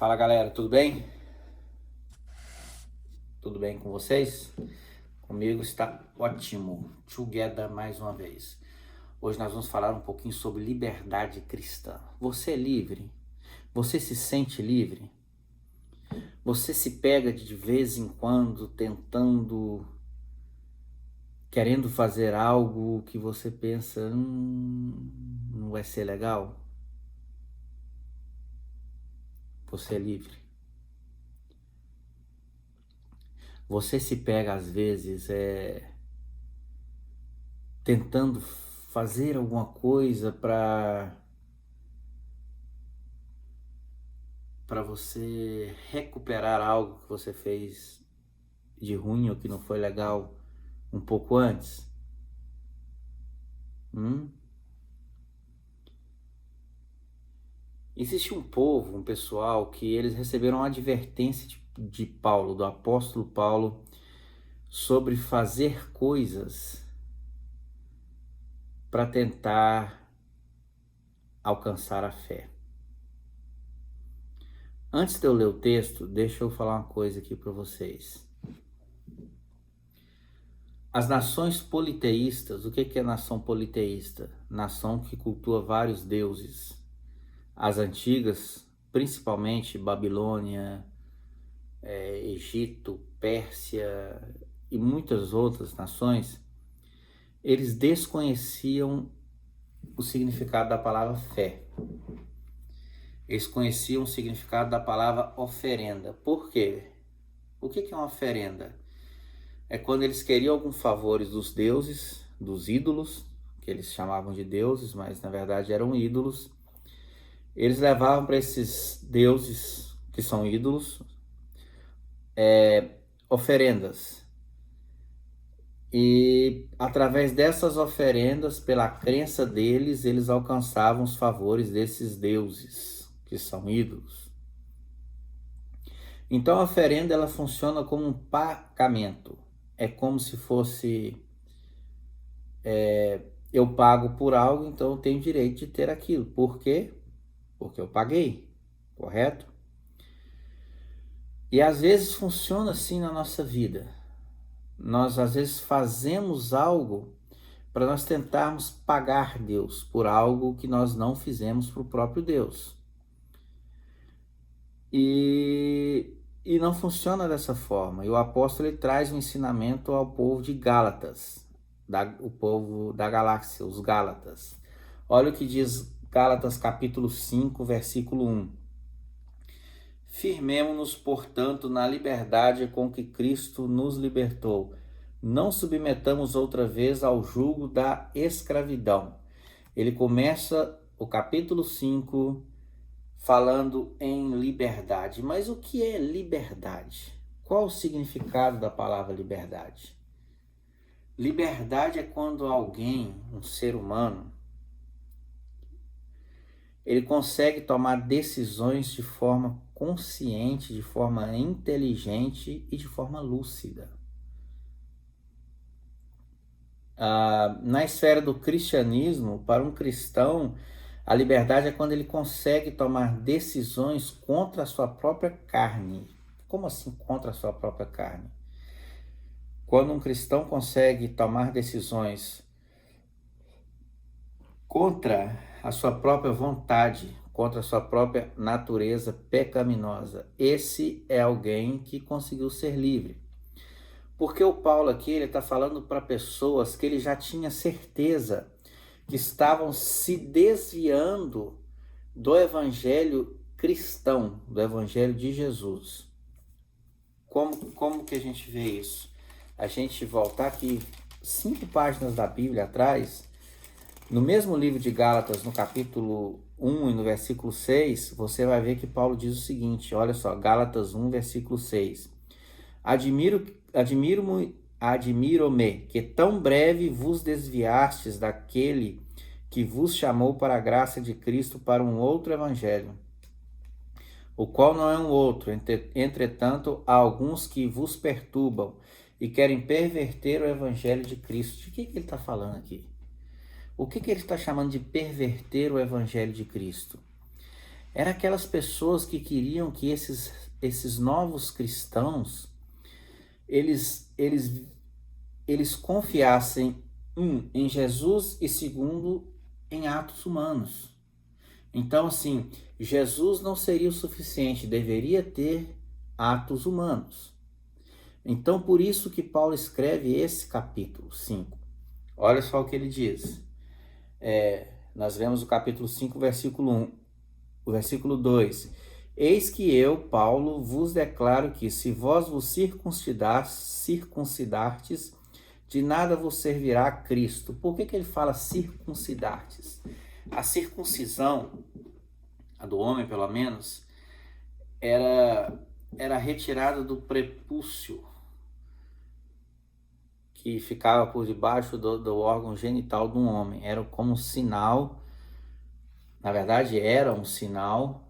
Fala galera, tudo bem? Tudo bem com vocês? Comigo está ótimo. Together mais uma vez. Hoje nós vamos falar um pouquinho sobre liberdade cristã. Você é livre? Você se sente livre? Você se pega de vez em quando querendo fazer algo que você pensa, não vai ser legal? Você é livre? Você se pega às vezes tentando fazer alguma coisa para você recuperar algo que você fez de ruim ou que não foi legal um pouco antes? Hum? Existe um povo, um pessoal que eles receberam uma advertência de Paulo, do apóstolo Paulo, sobre fazer coisas para tentar alcançar a fé. Antes de eu ler o texto, deixa eu falar uma coisa aqui para vocês. As nações politeístas, o que é nação politeísta? Nação que cultua vários deuses. As antigas, principalmente Babilônia, Egito, Pérsia e muitas outras nações, eles desconheciam o significado da palavra fé. Eles conheciam o significado da palavra oferenda. Por quê? O que é uma oferenda? É quando eles queriam alguns favores dos deuses, dos ídolos, que eles chamavam de deuses, mas na verdade eram ídolos. Eles levavam para esses deuses, que são ídolos, oferendas. E através dessas oferendas, pela crença deles, eles alcançavam os favores desses deuses, que são ídolos. Então a oferenda ela funciona como um pagamento. É como se fosse eu pago por algo, então eu tenho direito de ter aquilo. Por quê? Porque eu paguei, correto? E às vezes funciona assim na nossa vida. Nós às vezes fazemos algo para nós tentarmos pagar Deus por algo que nós não fizemos para o próprio Deus. E não funciona dessa forma. E o apóstolo ele traz um ensinamento ao povo de Gálatas, o povo da galáxia, os Gálatas. Olha o que diz Gálatas capítulo 5, versículo 1. Firmemo-nos, portanto, na liberdade com que Cristo nos libertou. Não submetamos outra vez ao jugo da escravidão. Ele começa o capítulo 5 falando em liberdade. Mas o que é liberdade? Qual o significado da palavra liberdade? Liberdade é quando alguém, um ser humano, ele consegue tomar decisões de forma consciente, de forma inteligente e de forma lúcida. Na esfera do cristianismo, para um cristão, a liberdade é quando ele consegue tomar decisões contra a sua própria carne. Como assim contra a sua própria carne? Quando um cristão consegue tomar decisões contra a sua própria vontade, contra a sua própria natureza pecaminosa, esse é alguém que conseguiu ser livre. Porque o Paulo aqui ele está falando para pessoas que ele já tinha certeza que estavam se desviando do evangelho cristão, do evangelho de Jesus. Como que a gente vê isso? A gente voltar aqui 5 páginas da Bíblia atrás, no mesmo livro de Gálatas, no capítulo 1 e no versículo 6, você vai ver que Paulo diz o seguinte, olha só, Gálatas 1, versículo 6. Admiro-me que tão breve vos desviastes daquele que vos chamou para a graça de Cristo para um outro evangelho, o qual não é um outro. Entretanto, há alguns que vos perturbam e querem perverter o evangelho de Cristo. De que ele está falando aqui? O que ele está chamando de perverter o evangelho de Cristo? Era aquelas pessoas que queriam que esses novos cristãos, eles, eles, eles confiassem, em Jesus e segundo, em atos humanos. Então, assim, Jesus não seria o suficiente, deveria ter atos humanos. Então, por isso que Paulo escreve esse capítulo 5. Olha só o que ele diz. Nós vemos o capítulo 5, versículo 1, o versículo 2. Eis que eu, Paulo, vos declaro que, se vós vos circuncidastes, de nada vos servirá Cristo. Por que ele fala circuncidastes? A circuncisão, a do homem pelo menos, era retirada do prepúcio, que ficava por debaixo do órgão genital de um homem. Era como um sinal, na verdade era um sinal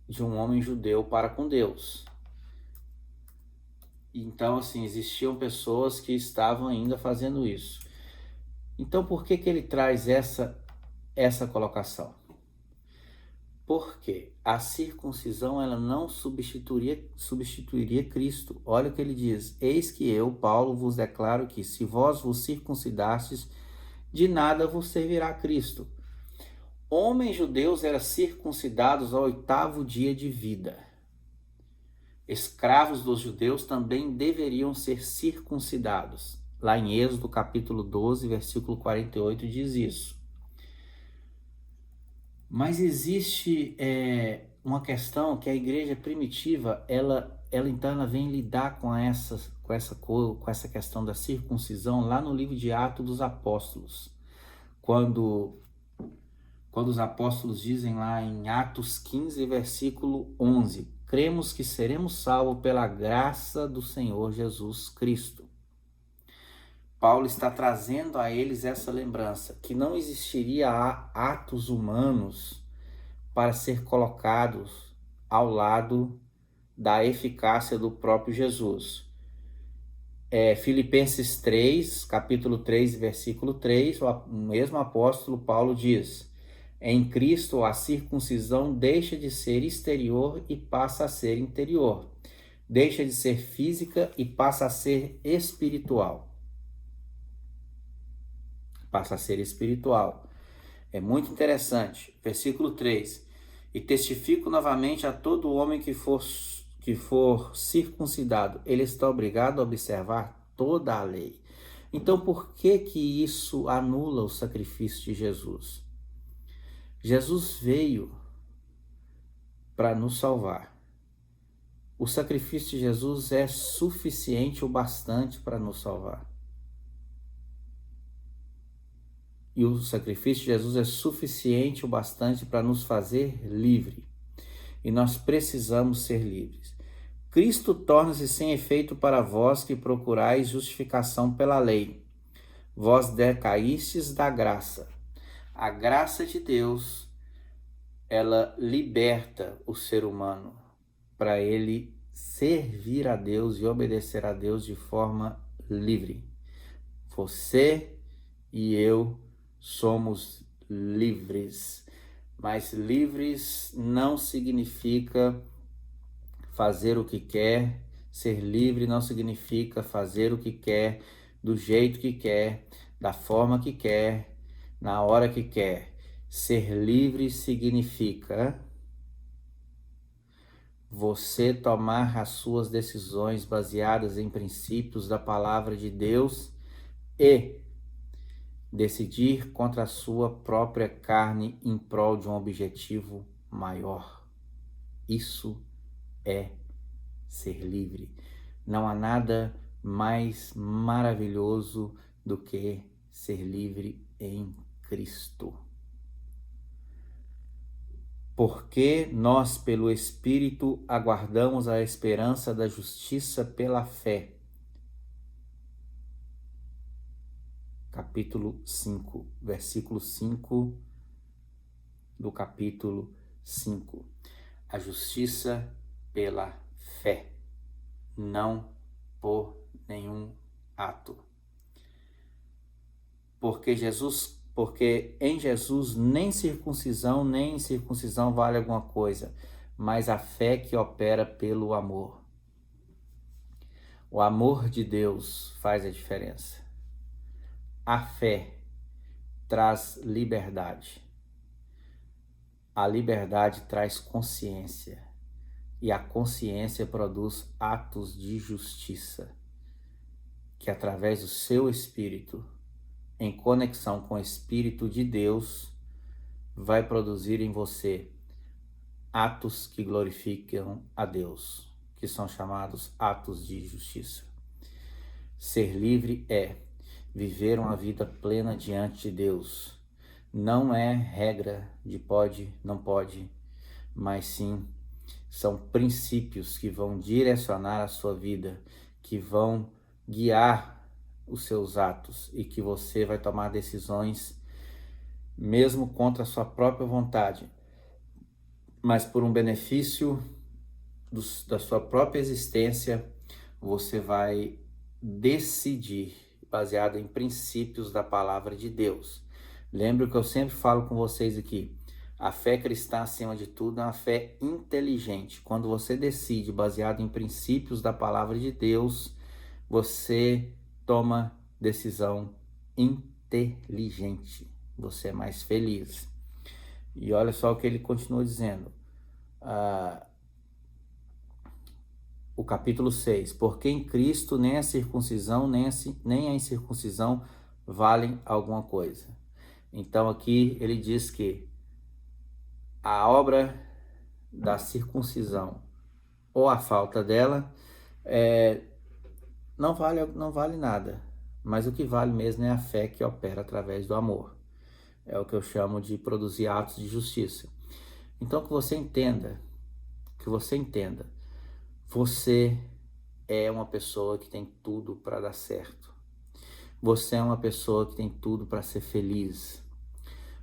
de um homem judeu para com Deus. Então, assim, existiam pessoas que estavam ainda fazendo isso. Então, por que ele traz essa colocação? Porque a circuncisão, ela não substituiria Cristo. Olha o que ele diz: eis que eu, Paulo, vos declaro que, se vós vos circuncidastes, de nada vos servirá Cristo. Homens judeus eram circuncidados ao 8º dia de vida. Escravos dos judeus também deveriam ser circuncidados. Lá em Êxodo capítulo 12, versículo 48 diz isso. Mas existe uma questão que a igreja primitiva, ela vem lidar com essa questão da circuncisão lá no livro de Atos dos Apóstolos. Quando os apóstolos dizem lá em Atos 15, versículo 11, cremos que seremos salvos pela graça do Senhor Jesus Cristo. Paulo está trazendo a eles essa lembrança, que não existiria atos humanos para ser colocados ao lado da eficácia do próprio Jesus. Filipenses 3, capítulo 3, versículo 3, o mesmo apóstolo Paulo diz: em Cristo a circuncisão deixa de ser exterior e passa a ser interior. Deixa de ser física e passa a ser espiritual. Passa a ser espiritual. É muito interessante. Versículo 3. E testifico novamente a todo homem que for circuncidado, ele está obrigado a observar toda a lei. Então, por que isso anula o sacrifício de Jesus? Jesus veio para nos salvar. O sacrifício de Jesus é suficiente o bastante para nos salvar. E o sacrifício de Jesus é suficiente o bastante para nos fazer livre. E nós precisamos ser livres. Cristo torna-se sem efeito para vós que procurais justificação pela lei. Vós decaístes da graça. A graça de Deus, ela liberta o ser humano para ele servir a Deus e obedecer a Deus de forma livre. Você e eu somos livres, mas livres não significa fazer o que quer. Ser livre não significa fazer o que quer, do jeito que quer, da forma que quer, na hora que quer. Ser livre significa você tomar as suas decisões baseadas em princípios da palavra de Deus e decidir contra a sua própria carne em prol de um objetivo maior. Isso é ser livre. Não há nada mais maravilhoso do que ser livre em Cristo. Porque nós, pelo Espírito, aguardamos a esperança da justiça pela fé. Capítulo 5, versículo 5 do capítulo 5. A justiça pela fé, não por nenhum ato. Porque Jesus Porque em Jesus nem circuncisão nem incircuncisão vale alguma coisa, mas a fé que opera pelo amor. O amor de Deus faz a diferença. A fé traz liberdade. A liberdade traz consciência. E a consciência produz atos de justiça, que através do seu espírito, em conexão com o Espírito de Deus, vai produzir em você atos que glorificam a Deus, que são chamados atos de justiça. Ser livre é viver uma vida plena diante de Deus. Não é regra de pode, não pode, mas sim são princípios que vão direcionar a sua vida, que vão guiar os seus atos e que você vai tomar decisões mesmo contra a sua própria vontade, mas por um benefício da sua própria existência, você vai decidir baseado em princípios da palavra de Deus. Lembre o que eu sempre falo com vocês aqui. A fé cristã, acima de tudo, é uma fé inteligente. Quando você decide baseado em princípios da palavra de Deus, você toma decisão inteligente. Você é mais feliz. E olha só o que ele continua dizendo. O capítulo 6. Porque em Cristo nem a circuncisão nem a incircuncisão valem alguma coisa. Então aqui ele diz que a obra da circuncisão ou a falta dela não vale nada. Mas o que vale mesmo é a fé que opera através do amor. É o que eu chamo de produzir atos de justiça. Então que você entenda, você é uma pessoa que tem tudo para dar certo. Você é uma pessoa que tem tudo para ser feliz.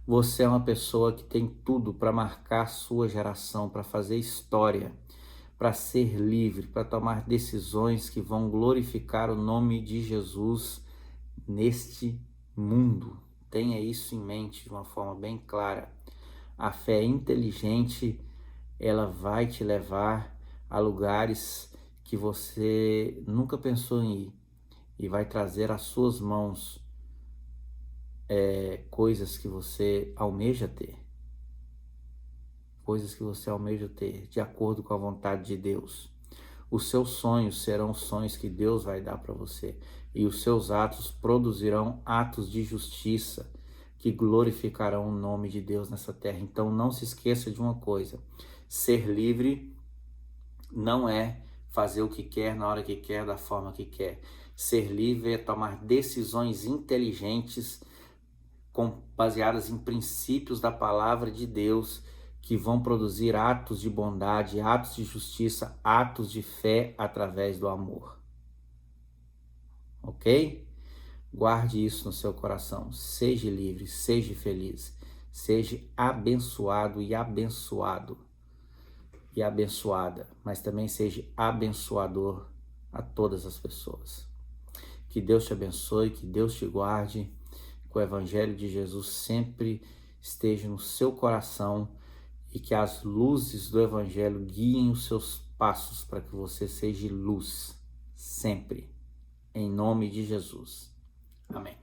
Você é uma pessoa que tem tudo para marcar sua geração, para fazer história, para ser livre, para tomar decisões que vão glorificar o nome de Jesus neste mundo. Tenha isso em mente de uma forma bem clara. A fé inteligente, ela vai te levar a lugares que você nunca pensou em ir e vai trazer às suas mãos coisas que você almeja ter. Coisas que você almeja ter de acordo com a vontade de Deus. Os seus sonhos serão os sonhos que Deus vai dar para você. E os seus atos produzirão atos de justiça que glorificarão o nome de Deus nessa terra. Então não se esqueça de uma coisa. Ser livre não é fazer o que quer, na hora que quer, da forma que quer. Ser livre é tomar decisões inteligentes baseadas em princípios da palavra de Deus, que vão produzir atos de bondade, atos de justiça, atos de fé através do amor. Ok? Guarde isso no seu coração. Seja livre, seja feliz, seja abençoado e abençoado e abençoada, mas também seja abençoador a todas as pessoas. Que Deus te abençoe, que Deus te guarde, que o Evangelho de Jesus sempre esteja no seu coração e que as luzes do Evangelho guiem os seus passos para que você seja luz sempre, em nome de Jesus. Amém.